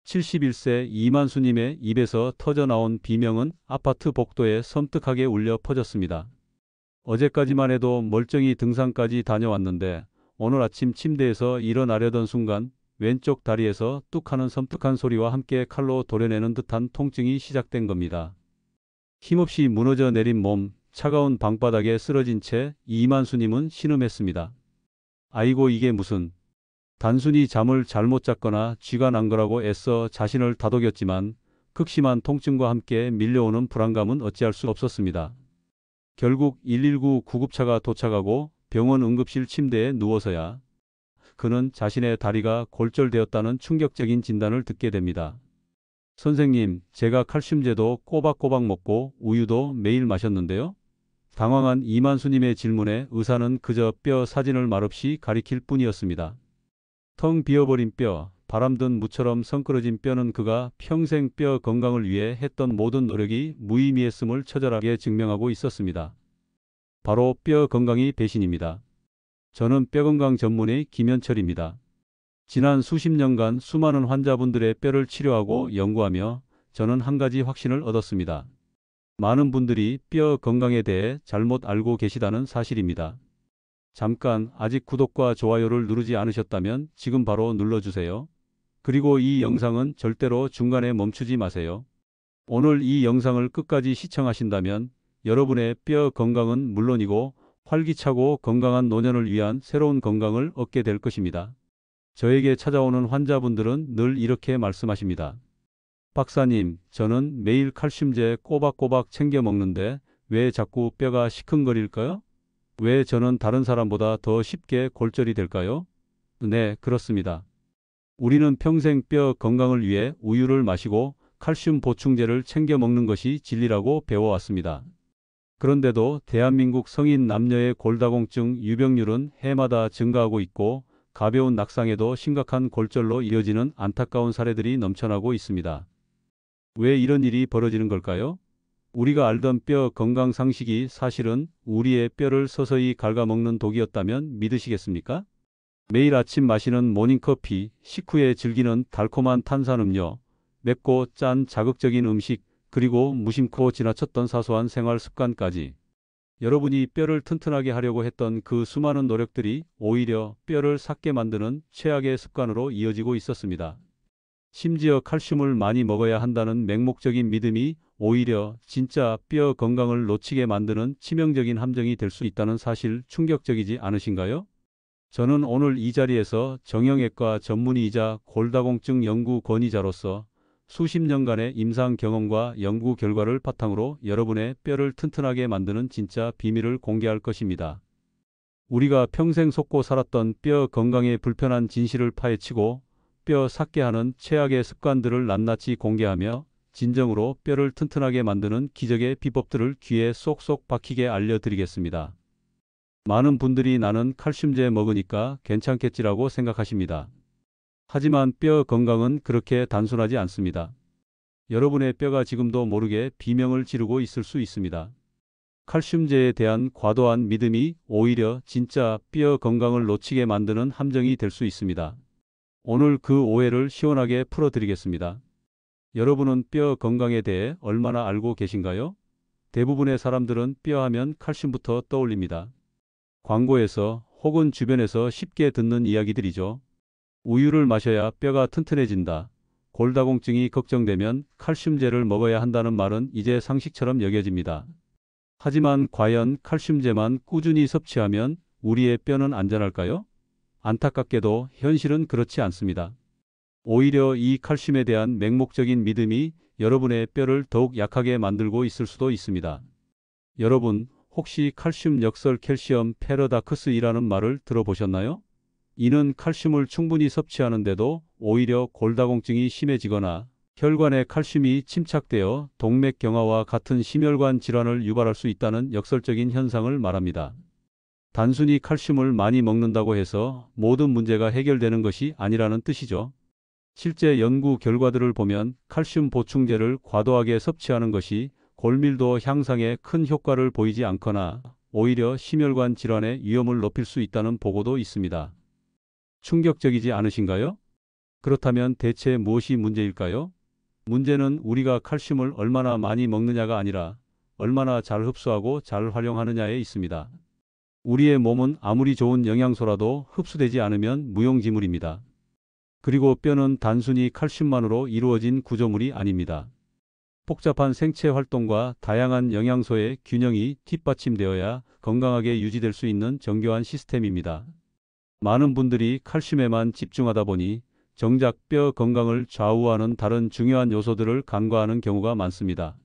71세 이만수님의 입에서 터져나온 비명은 아파트 복도에 섬뜩하게 울려 퍼졌습니다. 어제까지만 해도 멀쩡히 등산까지 다녀왔는데 오늘 아침 침대에서 일어나려던 순간 왼쪽 다리에서 뚝 하는 섬뜩한 소리와 함께 칼로 도려내는 듯한 통증이 시작된 겁니다. 힘없이 무너져 내린 몸, 차가운 방바닥에 쓰러진 채 이만수님은 신음했습니다. 아이고 이게 무슨... 단순히 잠을 잘못 잤거나 쥐가 난 거라고 애써 자신을 다독였지만 극심한 통증과 함께 밀려오는 불안감은 어찌할 수 없었습니다. 결국 119 구급차가 도착하고 병원 응급실 침대에 누워서야 그는 자신의 다리가 골절되었다는 충격적인 진단을 듣게 됩니다. 선생님, 제가 칼슘제도 꼬박꼬박 먹고 우유도 매일 마셨는데요. 당황한 이만수님의 질문에 의사는 그저 뼈 사진을 말없이 가리킬 뿐이었습니다. 텅 비어버린 뼈, 바람든 무처럼 성끄러진 뼈는 그가 평생 뼈 건강을 위해 했던 모든 노력이 무의미했음을 처절하게 증명하고 있었습니다. 바로 뼈 건강이 배신입니다. 저는 뼈건강 전문의 김현철입니다. 지난 수십 년간 수많은 환자분들의 뼈를 치료하고 연구하며 저는 한 가지 확신을 얻었습니다. 많은 분들이 뼈 건강에 대해 잘못 알고 계시다는 사실입니다. 잠깐 아직 구독과 좋아요를 누르지 않으셨다면 지금 바로 눌러주세요. 그리고 이 영상은 절대로 중간에 멈추지 마세요. 오늘 이 영상을 끝까지 시청하신다면 여러분의 뼈 건강은 물론이고 활기차고 건강한 노년을 위한 새로운 건강을 얻게 될 것입니다. 저에게 찾아오는 환자분들은 늘 이렇게 말씀하십니다. 박사님, 저는 매일 칼슘제 꼬박꼬박 챙겨 먹는데 왜 자꾸 뼈가 시큰거릴까요? 왜 저는 다른 사람보다 더 쉽게 골절이 될까요? 네, 그렇습니다. 우리는 평생 뼈 건강을 위해 우유를 마시고 칼슘 보충제를 챙겨 먹는 것이 진리라고 배워왔습니다. 그런데도 대한민국 성인 남녀의 골다공증 유병률은 해마다 증가하고 있고 가벼운 낙상에도 심각한 골절로 이어지는 안타까운 사례들이 넘쳐나고 있습니다. 왜 이런 일이 벌어지는 걸까요? 우리가 알던 뼈 건강 상식이 사실은 우리의 뼈를 서서히 갉아먹는 독이었다면 믿으시겠습니까? 매일 아침 마시는 모닝커피, 식후에 즐기는 달콤한 탄산음료, 맵고 짠 자극적인 음식, 그리고 무심코 지나쳤던 사소한 생활 습관까지. 여러분이 뼈를 튼튼하게 하려고 했던 그 수많은 노력들이 오히려 뼈를 삭게 만드는 최악의 습관으로 이어지고 있었습니다. 심지어 칼슘을 많이 먹어야 한다는 맹목적인 믿음이 오히려 진짜 뼈 건강을 놓치게 만드는 치명적인 함정이 될 수 있다는 사실 충격적이지 않으신가요? 저는 오늘 이 자리에서 정형외과 전문의이자 골다공증 연구 권위자로서 수십 년간의 임상 경험과 연구 결과를 바탕으로 여러분의 뼈를 튼튼하게 만드는 진짜 비밀을 공개할 것입니다. 우리가 평생 속고 살았던 뼈 건강의 불편한 진실을 파헤치고 뼈 삭게 하는 최악의 습관들을 낱낱이 공개하며 진정으로 뼈를 튼튼하게 만드는 기적의 비법들을 귀에 쏙쏙 박히게 알려드리겠습니다. 많은 분들이 나는 칼슘제 먹으니까 괜찮겠지라고 생각하십니다. 하지만 뼈 건강은 그렇게 단순하지 않습니다. 여러분의 뼈가 지금도 모르게 비명을 지르고 있을 수 있습니다. 칼슘제에 대한 과도한 믿음이 오히려 진짜 뼈 건강을 놓치게 만드는 함정이 될 수 있습니다. 오늘 그 오해를 시원하게 풀어드리겠습니다. 여러분은 뼈 건강에 대해 얼마나 알고 계신가요? 대부분의 사람들은 뼈 하면 칼슘부터 떠올립니다. 광고에서 혹은 주변에서 쉽게 듣는 이야기들이죠. 우유를 마셔야 뼈가 튼튼해진다. 골다공증이 걱정되면 칼슘제를 먹어야 한다는 말은 이제 상식처럼 여겨집니다. 하지만 과연 칼슘제만 꾸준히 섭취하면 우리의 뼈는 안전할까요? 안타깝게도 현실은 그렇지 않습니다. 오히려 이 칼슘에 대한 맹목적인 믿음이 여러분의 뼈를 더욱 약하게 만들고 있을 수도 있습니다. 여러분, 혹시 칼슘 역설 캘시엄 패러닥스이라는 말을 들어보셨나요? 이는 칼슘을 충분히 섭취하는데도 오히려 골다공증이 심해지거나 혈관에 칼슘이 침착되어 동맥경화와 같은 심혈관 질환을 유발할 수 있다는 역설적인 현상을 말합니다. 단순히 칼슘을 많이 먹는다고 해서 모든 문제가 해결되는 것이 아니라는 뜻이죠. 실제 연구 결과들을 보면 칼슘 보충제를 과도하게 섭취하는 것이 골밀도 향상에 큰 효과를 보이지 않거나 오히려 심혈관 질환의 위험을 높일 수 있다는 보고도 있습니다. 충격적이지 않으신가요? 그렇다면 대체 무엇이 문제일까요? 문제는 우리가 칼슘을 얼마나 많이 먹느냐가 아니라 얼마나 잘 흡수하고 잘 활용하느냐에 있습니다. 우리의 몸은 아무리 좋은 영양소라도 흡수되지 않으면 무용지물입니다. 그리고 뼈는 단순히 칼슘만으로 이루어진 구조물이 아닙니다. 복잡한 생체 활동과 다양한 영양소의 균형이 뒷받침되어야 건강하게 유지될 수 있는 정교한 시스템입니다. 많은 분들이 칼슘에만 집중하다 보니 정작 뼈 건강을 좌우하는 다른 중요한 요소들을 간과하는 경우가 많습니다.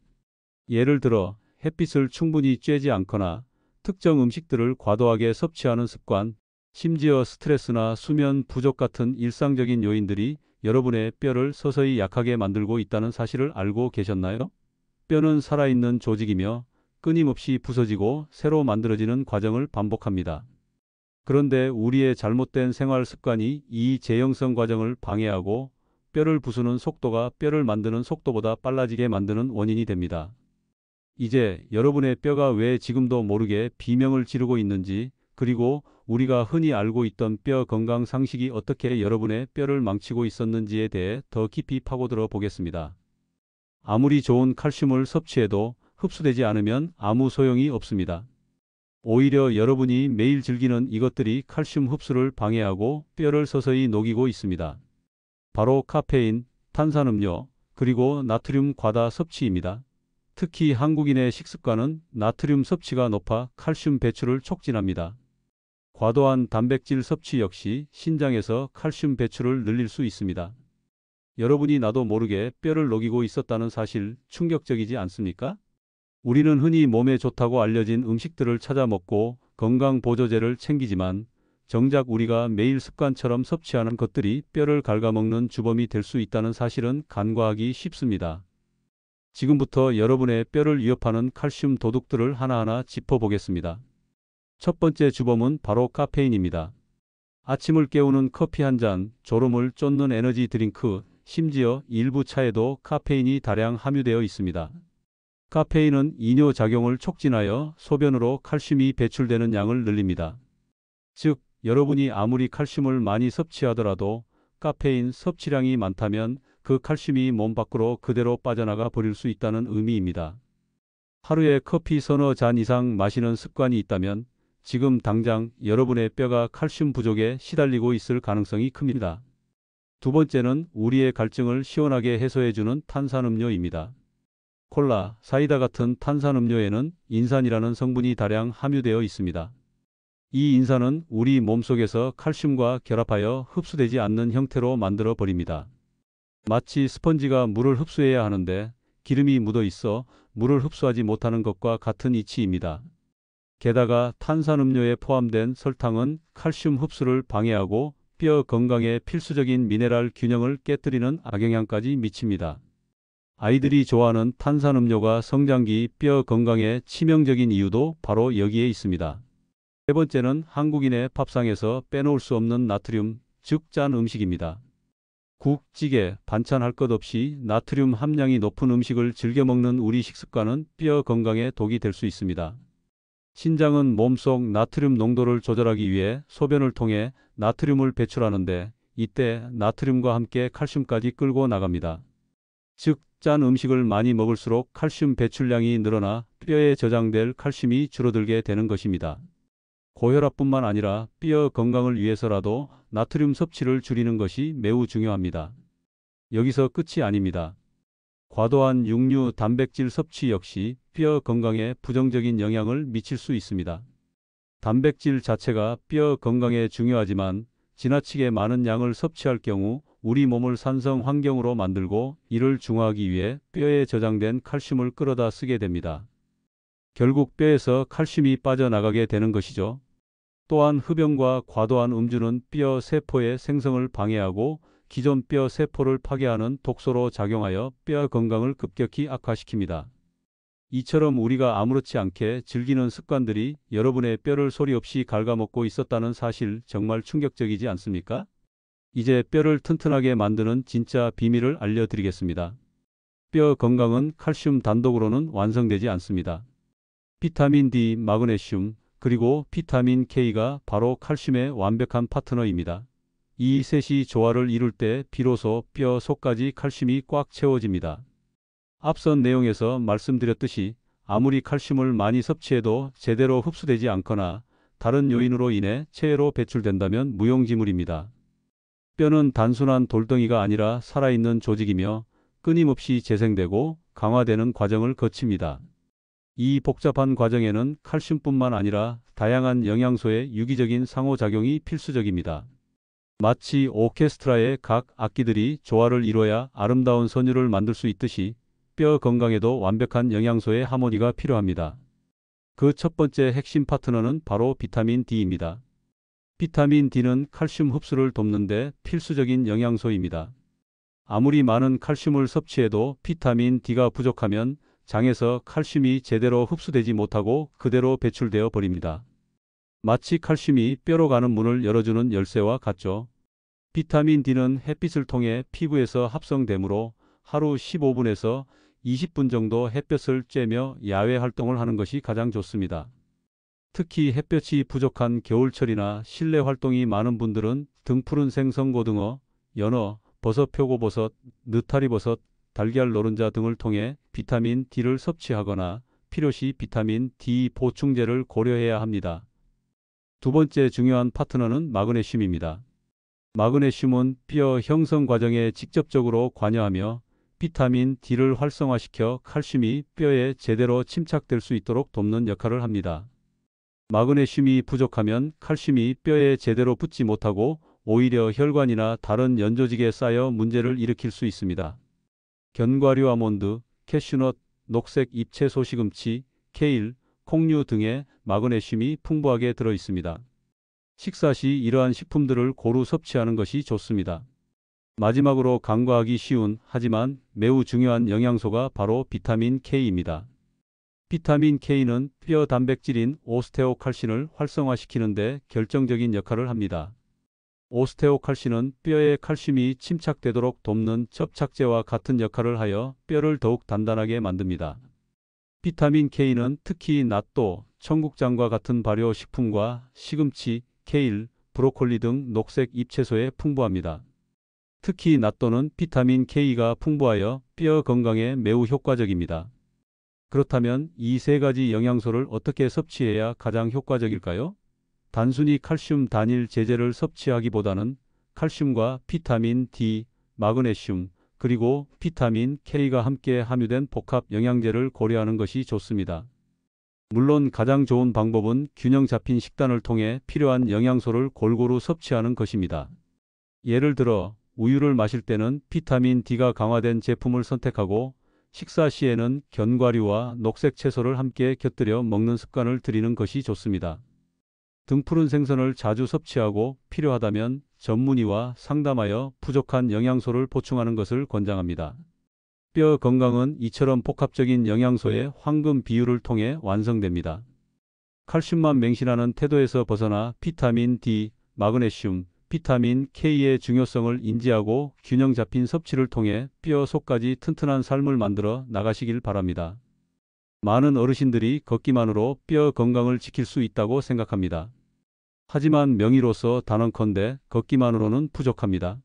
예를 들어 햇빛을 충분히 쬐지 않거나 특정 음식들을 과도하게 섭취하는 습관, 심지어 스트레스나 수면 부족 같은 일상적인 요인들이 여러분의 뼈를 서서히 약하게 만들고 있다는 사실을 알고 계셨나요? 뼈는 살아있는 조직이며 끊임없이 부서지고 새로 만들어지는 과정을 반복합니다. 그런데 우리의 잘못된 생활 습관이 이 재형성 과정을 방해하고 뼈를 부수는 속도가 뼈를 만드는 속도보다 빨라지게 만드는 원인이 됩니다. 이제 여러분의 뼈가 왜 지금도 모르게 비명을 지르고 있는지, 그리고 우리가 흔히 알고 있던 뼈 건강 상식이 어떻게 여러분의 뼈를 망치고 있었는지에 대해 더 깊이 파고들어 보겠습니다. 아무리 좋은 칼슘을 섭취해도 흡수되지 않으면 아무 소용이 없습니다. 오히려 여러분이 매일 즐기는 이것들이 칼슘 흡수를 방해하고 뼈를 서서히 녹이고 있습니다. 바로 카페인, 탄산음료, 그리고 나트륨 과다 섭취입니다. 특히 한국인의 식습관은 나트륨 섭취가 높아 칼슘 배출을 촉진합니다. 과도한 단백질 섭취 역시 신장에서 칼슘 배출을 늘릴 수 있습니다. 여러분이 나도 모르게 뼈를 녹이고 있었다는 사실 충격적이지 않습니까? 우리는 흔히 몸에 좋다고 알려진 음식들을 찾아 먹고 건강 보조제를 챙기지만 정작 우리가 매일 습관처럼 섭취하는 것들이 뼈를 갉아먹는 주범이 될 수 있다는 사실은 간과하기 쉽습니다. 지금부터 여러분의 뼈를 위협하는 칼슘 도둑들을 하나하나 짚어보겠습니다. 첫 번째 주범은 바로 카페인입니다. 아침을 깨우는 커피 한 잔, 졸음을 쫓는 에너지 드링크, 심지어 일부 차에도 카페인이 다량 함유되어 있습니다. 카페인은 이뇨작용을 촉진하여 소변으로 칼슘이 배출되는 양을 늘립니다. 즉, 여러분이 아무리 칼슘을 많이 섭취하더라도 카페인 섭취량이 많다면 그 칼슘이 몸 밖으로 그대로 빠져나가 버릴 수 있다는 의미입니다. 하루에 커피 서너 잔 이상 마시는 습관이 있다면 지금 당장 여러분의 뼈가 칼슘 부족에 시달리고 있을 가능성이 큽니다. 두 번째는 우리의 갈증을 시원하게 해소해주는 탄산음료입니다. 콜라, 사이다 같은 탄산음료에는 인산이라는 성분이 다량 함유되어 있습니다. 이 인산은 우리 몸속에서 칼슘과 결합하여 흡수되지 않는 형태로 만들어 버립니다. 마치 스펀지가 물을 흡수해야 하는데 기름이 묻어 있어 물을 흡수하지 못하는 것과 같은 이치입니다. 게다가 탄산음료에 포함된 설탕은 칼슘 흡수를 방해하고 뼈 건강에 필수적인 미네랄 균형을 깨뜨리는 악영향까지 미칩니다. 아이들이 좋아하는 탄산음료가 성장기 뼈 건강에 치명적인 이유도 바로 여기에 있습니다. 세 번째는 한국인의 밥상에서 빼놓을 수 없는 나트륨, 즉 짠 음식입니다. 국, 찌개, 반찬 할 것 없이 나트륨 함량이 높은 음식을 즐겨 먹는 우리 식습관은 뼈 건강에 독이 될 수 있습니다. 신장은 몸속 나트륨 농도를 조절하기 위해 소변을 통해 나트륨을 배출하는데 이때 나트륨과 함께 칼슘까지 끌고 나갑니다. 즉, 짠 음식을 많이 먹을수록 칼슘 배출량이 늘어나 뼈에 저장될 칼슘이 줄어들게 되는 것입니다. 고혈압뿐만 아니라 뼈 건강을 위해서라도 나트륨 섭취를 줄이는 것이 매우 중요합니다. 여기서 끝이 아닙니다. 과도한 육류, 단백질 섭취 역시 뼈 건강에 부정적인 영향을 미칠 수 있습니다. 단백질 자체가 뼈 건강에 중요하지만 지나치게 많은 양을 섭취할 경우 우리 몸을 산성 환경으로 만들고 이를 중화하기 위해 뼈에 저장된 칼슘을 끌어다 쓰게 됩니다. 결국 뼈에서 칼슘이 빠져나가게 되는 것이죠. 또한 흡연과 과도한 음주는 뼈 세포의 생성을 방해하고 기존 뼈 세포를 파괴하는 독소로 작용하여 뼈 건강을 급격히 악화시킵니다. 이처럼 우리가 아무렇지 않게 즐기는 습관들이 여러분의 뼈를 소리 없이 갉아먹고 있었다는 사실 정말 충격적이지 않습니까? 이제 뼈를 튼튼하게 만드는 진짜 비밀을 알려드리겠습니다. 뼈 건강은 칼슘 단독으로는 완성되지 않습니다. 비타민 D, 마그네슘, 그리고 비타민 K가 바로 칼슘의 완벽한 파트너입니다. 이 셋이 조화를 이룰 때 비로소 뼈 속까지 칼슘이 꽉 채워집니다. 앞선 내용에서 말씀드렸듯이 아무리 칼슘을 많이 섭취해도 제대로 흡수되지 않거나 다른 요인으로 인해 체외로 배출된다면 무용지물입니다. 뼈는 단순한 돌덩이가 아니라 살아있는 조직이며 끊임없이 재생되고 강화되는 과정을 거칩니다. 이 복잡한 과정에는 칼슘뿐만 아니라 다양한 영양소의 유기적인 상호작용이 필수적입니다. 마치 오케스트라의 각 악기들이 조화를 이뤄야 아름다운 선율을 만들 수 있듯이 뼈 건강에도 완벽한 영양소의 하모니가 필요합니다. 그 첫 번째 핵심 파트너는 바로 비타민 D입니다. 비타민 D는 칼슘 흡수를 돕는데 필수적인 영양소입니다. 아무리 많은 칼슘을 섭취해도 비타민 D가 부족하면 장에서 칼슘이 제대로 흡수되지 못하고 그대로 배출되어 버립니다. 마치 칼슘이 뼈로 가는 문을 열어주는 열쇠와 같죠. 비타민 D는 햇빛을 통해 피부에서 합성되므로 하루 15분에서 20분 정도 햇볕을 쬐며 야외 활동을 하는 것이 가장 좋습니다. 특히 햇볕이 부족한 겨울철이나 실내 활동이 많은 분들은 등푸른 생선고등어, 연어, 버섯 표고버섯, 느타리버섯, 달걀 노른자 등을 통해 비타민 D를 섭취하거나 필요시 비타민 D 보충제를 고려해야 합니다. 두 번째 중요한 파트너는 마그네슘입니다. 마그네슘은 뼈 형성 과정에 직접적으로 관여하며 비타민 D를 활성화시켜 칼슘이 뼈에 제대로 침착될 수 있도록 돕는 역할을 합니다. 마그네슘이 부족하면 칼슘이 뼈에 제대로 붙지 못하고 오히려 혈관이나 다른 연조직에 쌓여 문제를 일으킬 수 있습니다. 견과류 아몬드, 캐슈넛, 녹색 잎채소 시금치, 케일, 콩류 등에 마그네슘이 풍부하게 들어 있습니다. 식사 시 이러한 식품들을 고루 섭취하는 것이 좋습니다. 마지막으로 간과하기 쉬운 하지만 매우 중요한 영양소가 바로 비타민 K입니다. 비타민 K는 뼈 단백질인 오스테오칼신을 활성화시키는 데 결정적인 역할을 합니다. 오스테오칼신은 뼈에 칼슘이 침착되도록 돕는 접착제와 같은 역할을 하여 뼈를 더욱 단단하게 만듭니다. 비타민 K는 특히 낫또, 청국장과 같은 발효식품과 시금치, 케일, 브로콜리 등 녹색 잎채소에 풍부합니다. 특히 낫또는 비타민 K가 풍부하여 뼈 건강에 매우 효과적입니다. 그렇다면 이 세 가지 영양소를 어떻게 섭취해야 가장 효과적일까요? 단순히 칼슘 단일 제제를 섭취하기보다는 칼슘과 비타민 D, 마그네슘, 그리고 비타민 K가 함께 함유된 복합 영양제를 고려하는 것이 좋습니다. 물론 가장 좋은 방법은 균형 잡힌 식단을 통해 필요한 영양소를 골고루 섭취하는 것입니다. 예를 들어 우유를 마실 때는 비타민 D가 강화된 제품을 선택하고 식사 시에는 견과류와 녹색 채소를 함께 곁들여 먹는 습관을 들이는 것이 좋습니다. 등푸른 생선을 자주 섭취하고 필요하다면 전문의와 상담하여 부족한 영양소를 보충하는 것을 권장합니다. 뼈 건강은 이처럼 복합적인 영양소의 황금 비율을 통해 완성됩니다. 칼슘만 맹신하는 태도에서 벗어나 비타민 D, 마그네슘, 비타민 K의 중요성을 인지하고 균형 잡힌 섭취를 통해 뼈 속까지 튼튼한 삶을 만들어 나가시길 바랍니다. 많은 어르신들이 걷기만으로 뼈 건강을 지킬 수 있다고 생각합니다. 하지만 명의로서 단언컨대 걷기만으로는 부족합니다.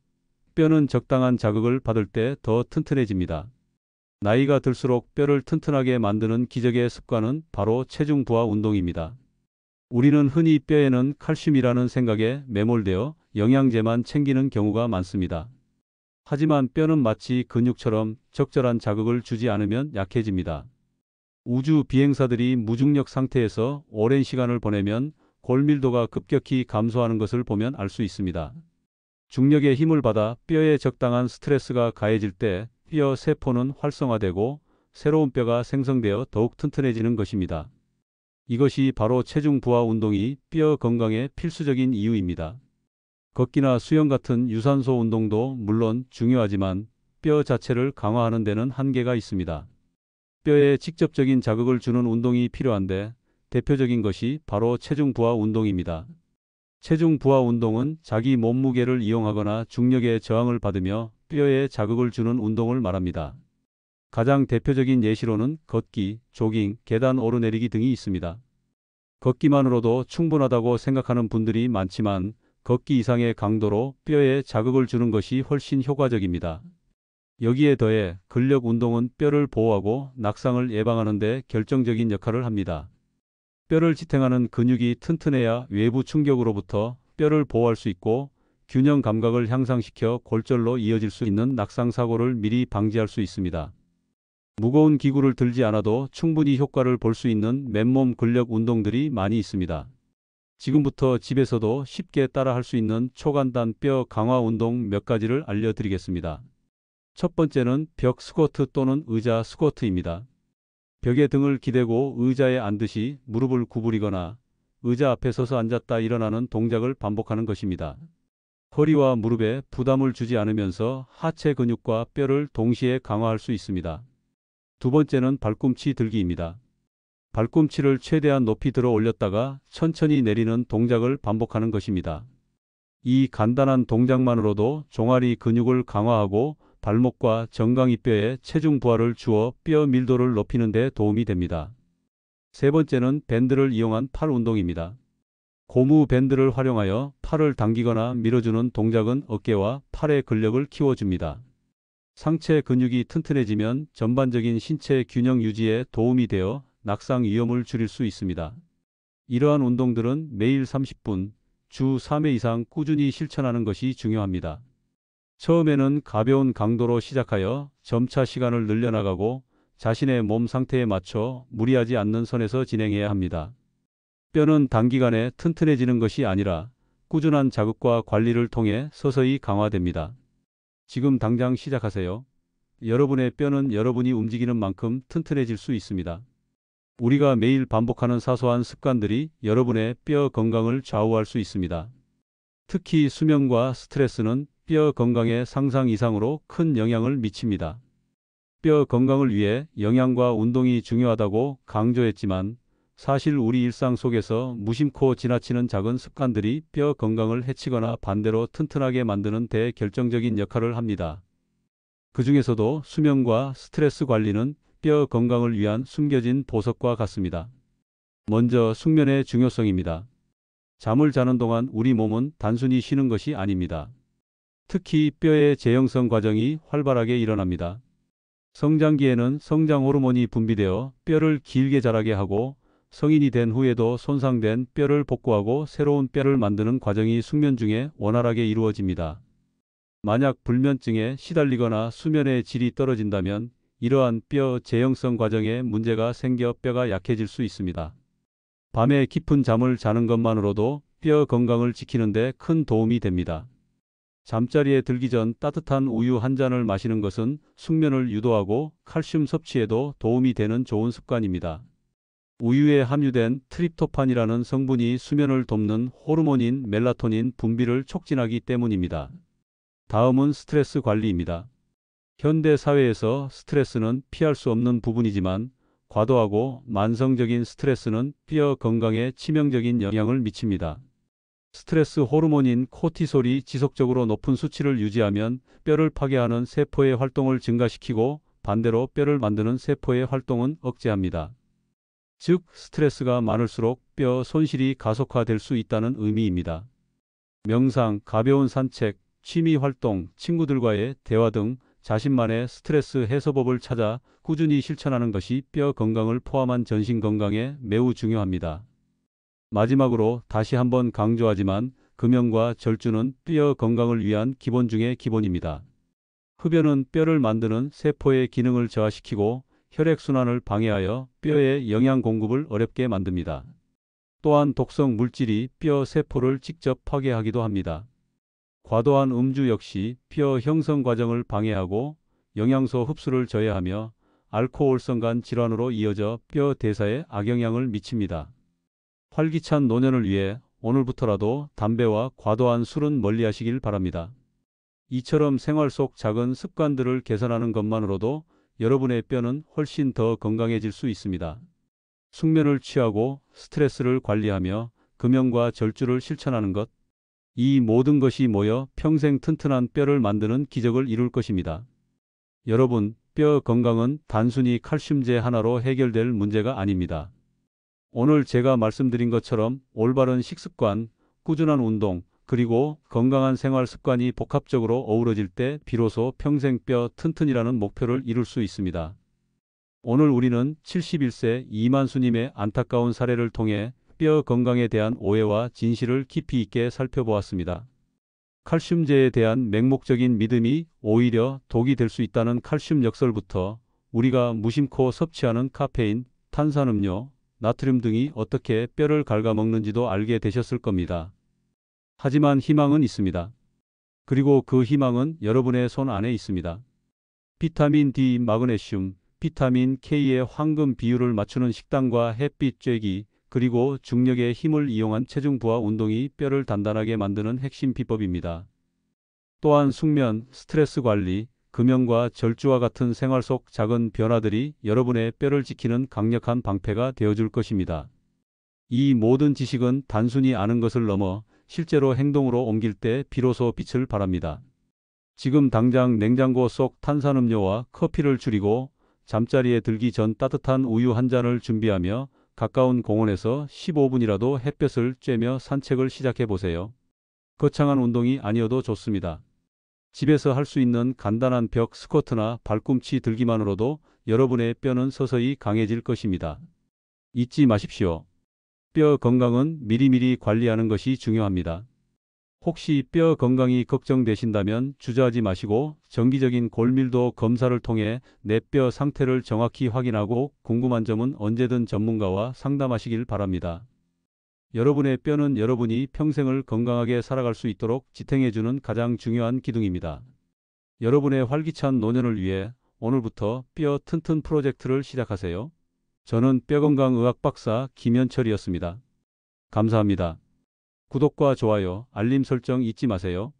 뼈는 적당한 자극을 받을 때 더 튼튼해집니다. 나이가 들수록 뼈를 튼튼하게 만드는 기적의 습관은 바로 체중 부하 운동입니다. 우리는 흔히 뼈에는 칼슘이라는 생각에 매몰되어 영양제만 챙기는 경우가 많습니다. 하지만 뼈는 마치 근육처럼 적절한 자극을 주지 않으면 약해집니다. 우주 비행사들이 무중력 상태에서 오랜 시간을 보내면 골밀도가 급격히 감소하는 것을 보면 알 수 있습니다. 중력의 힘을 받아 뼈에 적당한 스트레스가 가해질 때 뼈 세포는 활성화되고 새로운 뼈가 생성되어 더욱 튼튼해지는 것입니다. 이것이 바로 체중 부하 운동이 뼈 건강에 필수적인 이유입니다. 걷기나 수영 같은 유산소 운동도 물론 중요하지만 뼈 자체를 강화하는 데는 한계가 있습니다. 뼈에 직접적인 자극을 주는 운동이 필요한데 대표적인 것이 바로 체중 부하 운동입니다. 체중 부하 운동은 자기 몸무게를 이용하거나 중력에 저항을 받으며 뼈에 자극을 주는 운동을 말합니다. 가장 대표적인 예시로는 걷기, 조깅, 계단 오르내리기 등이 있습니다. 걷기만으로도 충분하다고 생각하는 분들이 많지만 걷기 이상의 강도로 뼈에 자극을 주는 것이 훨씬 효과적입니다. 여기에 더해 근력 운동은 뼈를 보호하고 낙상을 예방하는 데 결정적인 역할을 합니다. 뼈를 지탱하는 근육이 튼튼해야 외부 충격으로부터 뼈를 보호할 수 있고 균형 감각을 향상시켜 골절로 이어질 수 있는 낙상 사고를 미리 방지할 수 있습니다. 무거운 기구를 들지 않아도 충분히 효과를 볼 수 있는 맨몸 근력 운동들이 많이 있습니다. 지금부터 집에서도 쉽게 따라 할 수 있는 초간단 뼈 강화 운동 몇 가지를 알려드리겠습니다. 첫 번째는 벽 스쿼트 또는 의자 스쿼트입니다. 벽에 등을 기대고 의자에 앉듯이 무릎을 구부리거나 의자 앞에 서서 앉았다 일어나는 동작을 반복하는 것입니다. 허리와 무릎에 부담을 주지 않으면서 하체 근육과 뼈를 동시에 강화할 수 있습니다. 두 번째는 발꿈치 들기입니다. 발꿈치를 최대한 높이 들어 올렸다가 천천히 내리는 동작을 반복하는 것입니다. 이 간단한 동작만으로도 종아리 근육을 강화하고 발목과 정강이뼈에 체중 부하를 주어 뼈 밀도를 높이는 데 도움이 됩니다. 세 번째는 밴드를 이용한 팔 운동입니다. 고무 밴드를 활용하여 팔을 당기거나 밀어주는 동작은 어깨와 팔의 근력을 키워줍니다. 상체 근육이 튼튼해지면 전반적인 신체 균형 유지에 도움이 되어 낙상 위험을 줄일 수 있습니다. 이러한 운동들은 매일 30분, 주 3회 이상 꾸준히 실천하는 것이 중요합니다. 처음에는 가벼운 강도로 시작하여 점차 시간을 늘려나가고 자신의 몸 상태에 맞춰 무리하지 않는 선에서 진행해야 합니다. 뼈는 단기간에 튼튼해지는 것이 아니라 꾸준한 자극과 관리를 통해 서서히 강화됩니다. 지금 당장 시작하세요. 여러분의 뼈는 여러분이 움직이는 만큼 튼튼해질 수 있습니다. 우리가 매일 반복하는 사소한 습관들이 여러분의 뼈 건강을 좌우할 수 있습니다. 특히 수면과 스트레스는 뼈 건강에 상상 이상으로 큰 영향을 미칩니다. 뼈 건강을 위해 영양과 운동이 중요하다고 강조했지만 사실 우리 일상 속에서 무심코 지나치는 작은 습관들이 뼈 건강을 해치거나 반대로 튼튼하게 만드는 데 결정적인 역할을 합니다. 그 중에서도 수면과 스트레스 관리는 뼈 건강을 위한 숨겨진 보석과 같습니다. 먼저 숙면의 중요성입니다. 잠을 자는 동안 우리 몸은 단순히 쉬는 것이 아닙니다. 특히 뼈의 재형성 과정이 활발하게 일어납니다. 성장기에는 성장 호르몬이 분비되어 뼈를 길게 자라게 하고 성인이 된 후에도 손상된 뼈를 복구하고 새로운 뼈를 만드는 과정이 숙면 중에 원활하게 이루어집니다. 만약 불면증에 시달리거나 수면의 질이 떨어진다면 이러한 뼈 재형성 과정에 문제가 생겨 뼈가 약해질 수 있습니다. 밤에 깊은 잠을 자는 것만으로도 뼈 건강을 지키는 데 큰 도움이 됩니다. 잠자리에 들기 전 따뜻한 우유 한 잔을 마시는 것은 숙면을 유도하고 칼슘 섭취에도 도움이 되는 좋은 습관입니다. 우유에 함유된 트립토판이라는 성분이 수면을 돕는 호르몬인 멜라토닌 분비를 촉진하기 때문입니다. 다음은 스트레스 관리입니다. 현대 사회에서 스트레스는 피할 수 없는 부분이지만 과도하고 만성적인 스트레스는 뼈 건강에 치명적인 영향을 미칩니다. 스트레스 호르몬인 코티솔이 지속적으로 높은 수치를 유지하면 뼈를 파괴하는 세포의 활동을 증가시키고 반대로 뼈를 만드는 세포의 활동은 억제합니다. 즉, 스트레스가 많을수록 뼈 손실이 가속화될 수 있다는 의미입니다. 명상, 가벼운 산책, 취미 활동, 친구들과의 대화 등 자신만의 스트레스 해소법을 찾아 꾸준히 실천하는 것이 뼈 건강을 포함한 전신 건강에 매우 중요합니다. 마지막으로 다시 한번 강조하지만 금연과 절주는 뼈 건강을 위한 기본 중의 기본입니다. 흡연은 뼈를 만드는 세포의 기능을 저하시키고 혈액순환을 방해하여 뼈의 영양 공급을 어렵게 만듭니다. 또한 독성 물질이 뼈 세포를 직접 파괴하기도 합니다. 과도한 음주 역시 뼈 형성 과정을 방해하고 영양소 흡수를 저해하며 알코올성 간 질환으로 이어져 뼈 대사에 악영향을 미칩니다. 활기찬 노년을 위해 오늘부터라도 담배와 과도한 술은 멀리하시길 바랍니다. 이처럼 생활 속 작은 습관들을 개선하는 것만으로도 여러분의 뼈는 훨씬 더 건강해질 수 있습니다. 숙면을 취하고 스트레스를 관리하며 금연과 절주를 실천하는 것, 이 모든 것이 모여 평생 튼튼한 뼈를 만드는 기적을 이룰 것입니다. 여러분, 뼈 건강은 단순히 칼슘제 하나로 해결될 문제가 아닙니다. 오늘 제가 말씀드린 것처럼 올바른 식습관, 꾸준한 운동, 그리고 건강한 생활 습관이 복합적으로 어우러질 때 비로소 평생 뼈 튼튼이라는 목표를 이룰 수 있습니다. 오늘 우리는 71세 이만수님의 안타까운 사례를 통해 뼈 건강에 대한 오해와 진실을 깊이 있게 살펴보았습니다. 칼슘제에 대한 맹목적인 믿음이 오히려 독이 될 수 있다는 칼슘 역설부터 우리가 무심코 섭취하는 카페인, 탄산음료, 나트륨 등이 어떻게 뼈를 갉아먹는지도 알게 되셨을 겁니다. 하지만 희망은 있습니다. 그리고 그 희망은 여러분의 손 안에 있습니다. 비타민 D, 마그네슘, 비타민 K의 황금 비율을 맞추는 식단과 햇빛 쬐기, 그리고 중력의 힘을 이용한 체중 부하 운동이 뼈를 단단하게 만드는 핵심 비법입니다. 또한 숙면, 스트레스 관리, 금연과 절주와 같은 생활 속 작은 변화들이 여러분의 뼈를 지키는 강력한 방패가 되어줄 것입니다. 이 모든 지식은 단순히 아는 것을 넘어 실제로 행동으로 옮길 때 비로소 빛을 발합니다. 지금 당장 냉장고 속 탄산음료와 커피를 줄이고 잠자리에 들기 전 따뜻한 우유 한 잔을 준비하며 가까운 공원에서 15분이라도 햇볕을 쬐며 산책을 시작해 보세요. 거창한 운동이 아니어도 좋습니다. 집에서 할 수 있는 간단한 벽 스쿼트나 발꿈치 들기만으로도 여러분의 뼈는 서서히 강해질 것입니다. 잊지 마십시오. 뼈 건강은 미리미리 관리하는 것이 중요합니다. 혹시 뼈 건강이 걱정되신다면 주저하지 마시고 정기적인 골밀도 검사를 통해 내 뼈 상태를 정확히 확인하고 궁금한 점은 언제든 전문가와 상담하시길 바랍니다. 여러분의 뼈는 여러분이 평생을 건강하게 살아갈 수 있도록 지탱해주는 가장 중요한 기둥입니다. 여러분의 활기찬 노년을 위해 오늘부터 뼈 튼튼 프로젝트를 시작하세요. 저는 뼈건강의학 박사 김현철이었습니다. 감사합니다. 구독과 좋아요, 알림 설정 잊지 마세요.